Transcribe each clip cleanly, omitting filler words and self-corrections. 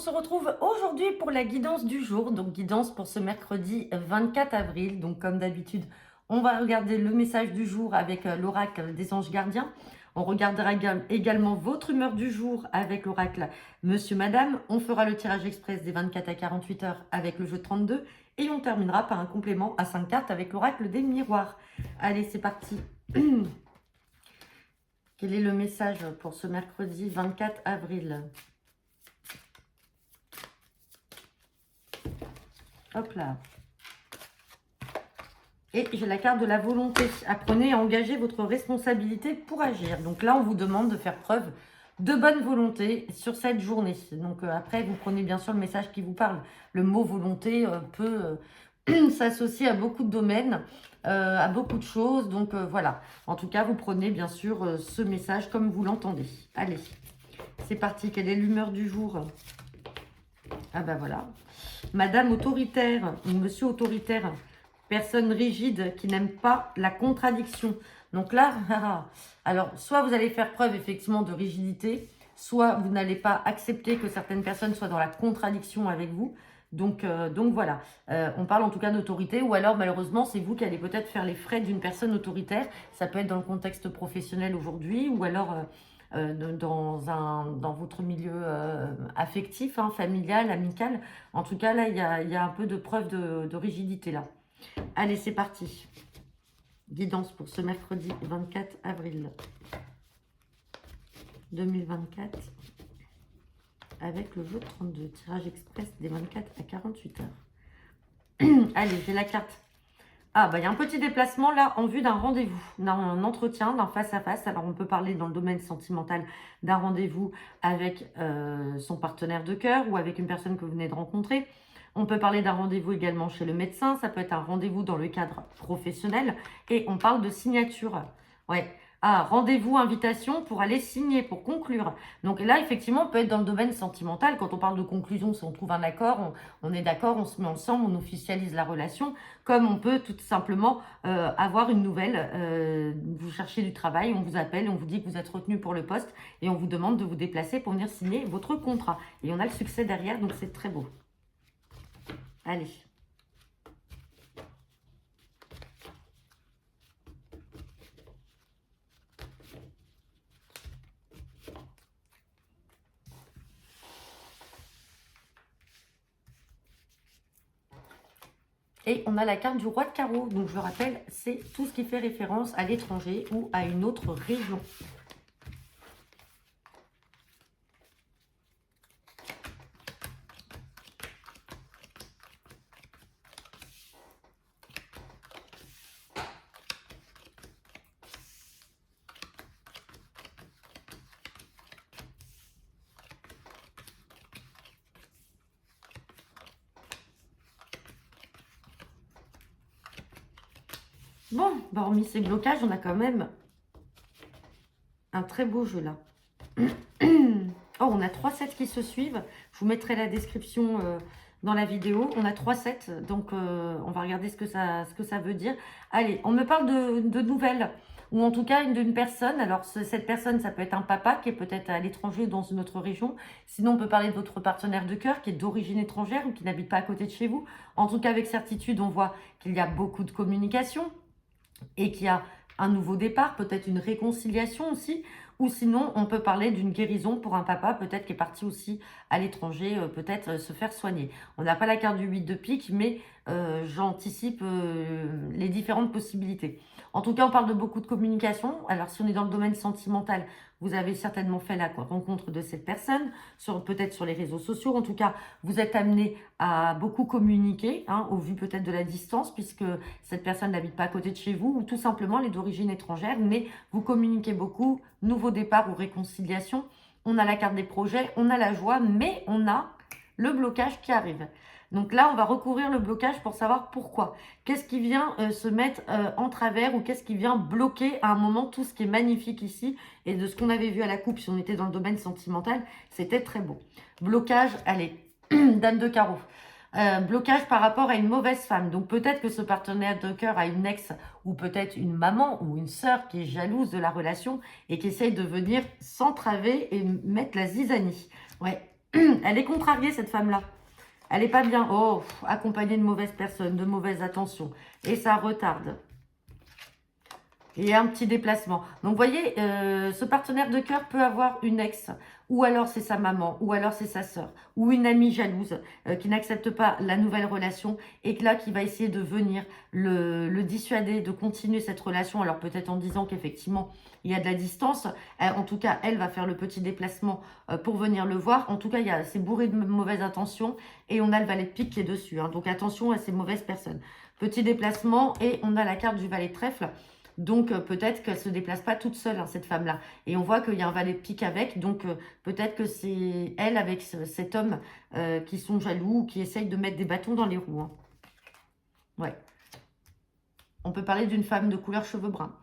se retrouve aujourd'hui pour la guidance du jour, donc guidance pour ce mercredi 24 avril. Donc comme d'habitude, on va regarder le message du jour avec l'oracle des anges gardiens. On regardera également votre humeur du jour avec l'oracle Monsieur Madame. On fera le tirage express des 24 à 48 heures avec le jeu 32 et on terminera par un complément à 5 cartes avec l'oracle des miroirs. Allez, c'est parti. Quel est le message pour ce mercredi 24 avril? Hop là. Et j'ai la carte de la volonté. Apprenez à engager votre responsabilité pour agir. Donc là, on vous demande de faire preuve de bonne volonté sur cette journée. Donc après, vous prenez bien sûr le message qui vous parle. Le mot volonté peut s'associer à beaucoup de domaines, à beaucoup de choses. Donc voilà. En tout cas, vous prenez bien sûr ce message comme vous l'entendez. Allez, c'est parti. Quelle est l'humeur du jour? Ah ben voilà. Madame autoritaire ou monsieur autoritaire, personne rigide qui n'aime pas la contradiction. Donc là, alors soit vous allez faire preuve effectivement de rigidité, soit vous n'allez pas accepter que certaines personnes soient dans la contradiction avec vous. Donc voilà, on parle en tout cas d'autorité, ou alors malheureusement c'est vous qui allez peut-être faire les frais d'une personne autoritaire. Ça peut être dans le contexte professionnel aujourd'hui, ou alors dans votre milieu affectif, hein, familial, amical. En tout cas, là, il y a un peu de preuve de rigidité, là. Allez, c'est parti. Guidance pour ce mercredi 24 avril 2024 avec le jeu 32, tirage express des 24 à 48 heures. Allez, j'ai la carte. Ah, bah il y a un petit déplacement là en vue d'un rendez-vous, d'un entretien, d'un face-à-face. Alors, on peut parler dans le domaine sentimental d'un rendez-vous avec son partenaire de cœur ou avec une personne que vous venez de rencontrer. On peut parler d'un rendez-vous également chez le médecin. Ça peut être un rendez-vous dans le cadre professionnel. Et on parle de signature. Ouais. Ah, rendez-vous, invitation pour aller signer, pour conclure. Donc là, effectivement, on peut être dans le domaine sentimental. Quand on parle de conclusion, si on trouve un accord, on est d'accord, on se met ensemble, on officialise la relation. Comme on peut tout simplement avoir une nouvelle. Vous cherchez du travail, on vous appelle, on vous dit que vous êtes retenu pour le poste et on vous demande de vous déplacer pour venir signer votre contrat. Et on a le succès derrière, donc c'est très beau. Allez. Et on a la carte du roi de carreau. Donc je rappelle, c'est tout ce qui fait référence à l'étranger ou à une autre région. Bon, bah hormis ces blocages, on a quand même un très beau jeu là. Oh, on a 3 sets qui se suivent. Je vous mettrai la description dans la vidéo. On a 3 sets, donc on va regarder ce que ça veut dire. Allez, on me parle de nouvelles, ou en tout cas d'une personne. Alors, cette personne, ça peut être un papa qui est peut-être à l'étranger ou dans une autre région. Sinon, on peut parler de votre partenaire de cœur qui est d'origine étrangère ou qui n'habite pas à côté de chez vous. En tout cas, avec certitude, on voit qu'il y a beaucoup de communication et qu'il y a un nouveau départ, peut-être une réconciliation aussi, ou sinon on peut parler d'une guérison pour un papa peut-être qui est parti aussi à l'étranger, peut-être se faire soigner. On n'a pas la carte du 8 de pique, mais j'anticipe les différentes possibilités. En tout cas, on parle de beaucoup de communication. Alors si on est dans le domaine sentimental, vous avez certainement fait la rencontre de cette personne, peut-être sur les réseaux sociaux. En tout cas, vous êtes amené à beaucoup communiquer, hein, au vu peut-être de la distance, puisque cette personne n'habite pas à côté de chez vous, ou tout simplement elle est d'origine étrangère, mais vous communiquez beaucoup, nouveau départ ou réconciliation. On a la carte des projets, on a la joie, mais on a le blocage qui arrive. Donc là, on va recouvrir le blocage pour savoir pourquoi. Qu'est-ce qui vient se mettre en travers, ou qu'est-ce qui vient bloquer à un moment tout ce qui est magnifique ici. Et de ce qu'on avait vu à la coupe, si on était dans le domaine sentimental, c'était très beau. Blocage, allez, dame de carreau. Blocage par rapport à une mauvaise femme. Donc peut-être que ce partenaire de cœur a une ex ou peut-être une maman ou une sœur qui est jalouse de la relation et qui essaye de venir s'entraver et mettre la zizanie. Ouais. Elle est contrariée, cette femme-là. Elle n'est pas bien. Oh, accompagnée de mauvaises personnes, de mauvaises attentions. Et ça retarde. Et un petit déplacement. Donc, vous voyez, ce partenaire de cœur peut avoir une ex, ou alors c'est sa maman, ou alors c'est sa sœur, ou une amie jalouse qui n'accepte pas la nouvelle relation et que là, qui va essayer de venir le dissuader de continuer cette relation. Alors, peut-être en disant qu'effectivement, il y a de la distance. En tout cas, elle va faire le petit déplacement pour venir le voir. En tout cas, c'est bourré de mauvaises intentions et on a le valet de pique qui est dessus. Hein. Donc, attention à ces mauvaises personnes. Petit déplacement et on a la carte du valet de trèfle. Donc, peut-être qu'elle ne se déplace pas toute seule, hein, cette femme-là. Et on voit qu'il y a un valet de pique avec. Donc, peut-être que c'est elle avec cet homme qui sont jaloux ou qui essayent de mettre des bâtons dans les roues. Hein. Ouais. On peut parler d'une femme de couleur cheveux bruns.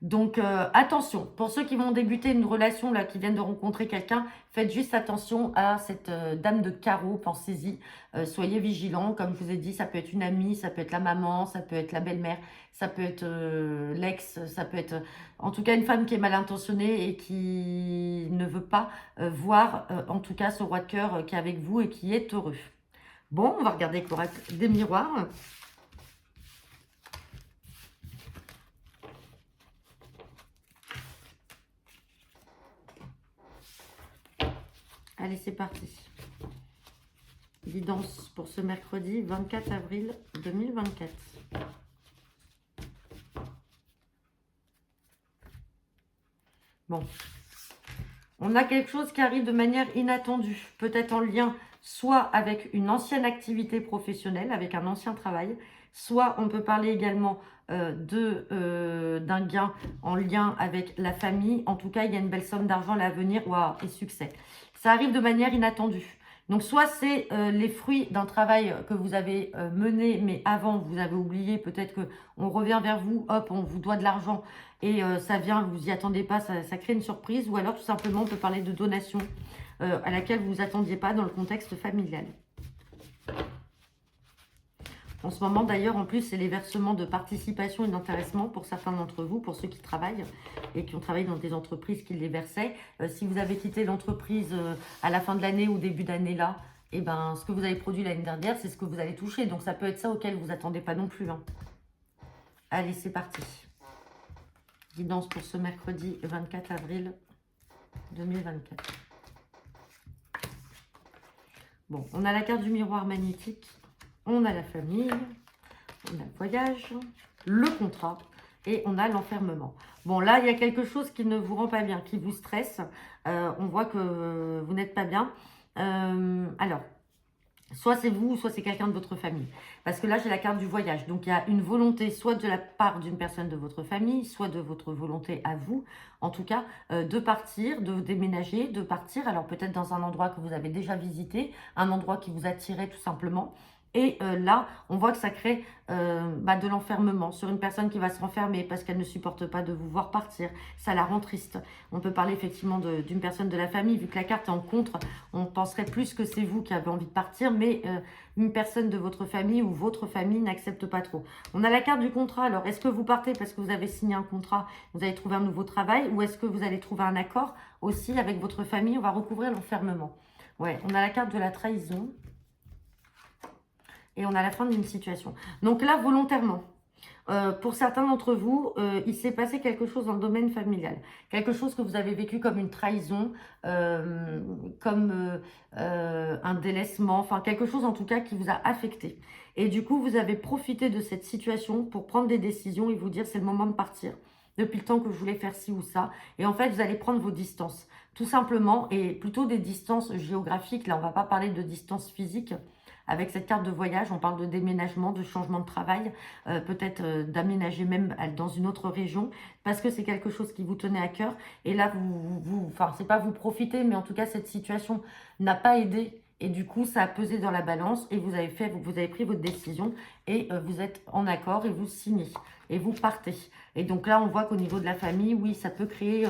Donc, attention, pour ceux qui vont débuter une relation, là, qui viennent de rencontrer quelqu'un, faites juste attention à cette dame de carreau, pensez-y, soyez vigilants, comme je vous ai dit, ça peut être une amie, ça peut être la maman, ça peut être la belle-mère, ça peut être l'ex, ça peut être, en tout cas, une femme qui est mal intentionnée et qui ne veut pas voir, en tout cas, ce roi de cœur qui est avec vous et qui est heureux. Bon, on va regarder avec l'oracle des miroirs. Allez, c'est parti. Guidance pour ce mercredi 24 avril 2024. Bon. On a quelque chose qui arrive de manière inattendue. Peut-être en lien soit avec une ancienne activité professionnelle, avec un ancien travail. Soit on peut parler également d'un gain en lien avec la famille. En tout cas, il y a une belle somme d'argent à venir. Waouh, et succès. Ça arrive de manière inattendue. Donc, soit c'est les fruits d'un travail que vous avez mené, mais avant, vous avez oublié. Peut-être qu'on revient vers vous, hop, on vous doit de l'argent et ça vient, vous n'y attendez pas, ça crée une surprise. Ou alors, tout simplement, on peut parler de donation à laquelle vous ne vous attendiez pas dans le contexte familial. En ce moment, d'ailleurs, en plus, c'est les versements de participation et d'intéressement pour certains d'entre vous, pour ceux qui travaillent et qui ont travaillé dans des entreprises qui les versaient. Si vous avez quitté l'entreprise à la fin de l'année ou début d'année là, eh ben, ce que vous avez produit l'année dernière, c'est ce que vous allez toucher. Donc, ça peut être ça auquel vous ne attendez pas non plus. Hein. Allez, c'est parti. Guidance pour ce mercredi 24 avril 2024. Bon, on a la carte du miroir magnétique. On a la famille, on a le voyage, le contrat et on a l'enfermement. Bon, là, il y a quelque chose qui ne vous rend pas bien, qui vous stresse. On voit que vous n'êtes pas bien. Alors, soit c'est vous, soit c'est quelqu'un de votre famille. Parce que là, j'ai la carte du voyage. Donc, il y a une volonté, soit de la part d'une personne de votre famille, soit de votre volonté à vous, en tout cas, de partir, de déménager, de partir. Alors, peut-être dans un endroit que vous avez déjà visité, un endroit qui vous attirait tout simplement. Et là, on voit que ça crée de l'enfermement sur une personne qui va se renfermer parce qu'elle ne supporte pas de vous voir partir. Ça la rend triste. On peut parler effectivement d'une personne de la famille. Vu que la carte est en contre, on penserait plus que c'est vous qui avez envie de partir, mais une personne de votre famille ou votre famille n'accepte pas trop. On a la carte du contrat. Alors, est-ce que vous partez parce que vous avez signé un contrat, vous allez trouver un nouveau travail, ou est-ce que vous allez trouver un accord aussi avec votre famille? On va recouvrir l'enfermement. Ouais, on a la carte de la trahison. Et on a la fin d'une situation. Donc là, volontairement, pour certains d'entre vous, il s'est passé quelque chose dans le domaine familial. Quelque chose que vous avez vécu comme une trahison, comme un délaissement, enfin quelque chose en tout cas qui vous a affecté. Et du coup, vous avez profité de cette situation pour prendre des décisions et vous dire c'est le moment de partir. Depuis le temps que je voulais faire ci ou ça. Et en fait, vous allez prendre vos distances. Tout simplement, et plutôt des distances géographiques. Là, on ne va pas parler de distances physiques. Avec cette carte de voyage, on parle de déménagement, de changement de travail, peut-être d'aménager même dans une autre région, parce que c'est quelque chose qui vous tenait à cœur. Et là, enfin, c'est pas vous profiter, mais en tout cas, cette situation n'a pas aidé. Et du coup, ça a pesé dans la balance et vous avez pris votre décision et vous êtes en accord et vous signez et vous partez. Et donc là, on voit qu'au niveau de la famille, oui, ça peut créer...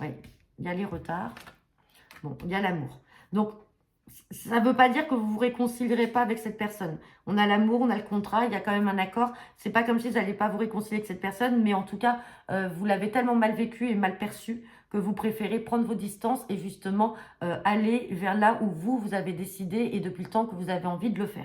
ouais, il y a les retards. Bon, il y a l'amour. Donc, ça ne veut pas dire que vous ne vous réconcilierez pas avec cette personne. On a l'amour, on a le contrat, il y a quand même un accord. C'est pas comme si vous n'allez pas vous réconcilier avec cette personne, mais en tout cas, vous l'avez tellement mal vécu et mal perçu que vous préférez prendre vos distances et justement aller vers là où vous avez décidé et depuis le temps que vous avez envie de le faire.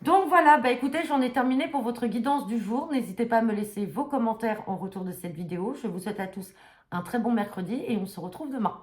Donc voilà, bah écoutez, j'en ai terminé pour votre guidance du jour. N'hésitez pas à me laisser vos commentaires en retour de cette vidéo. Je vous souhaite à tous un très bon mercredi et on se retrouve demain.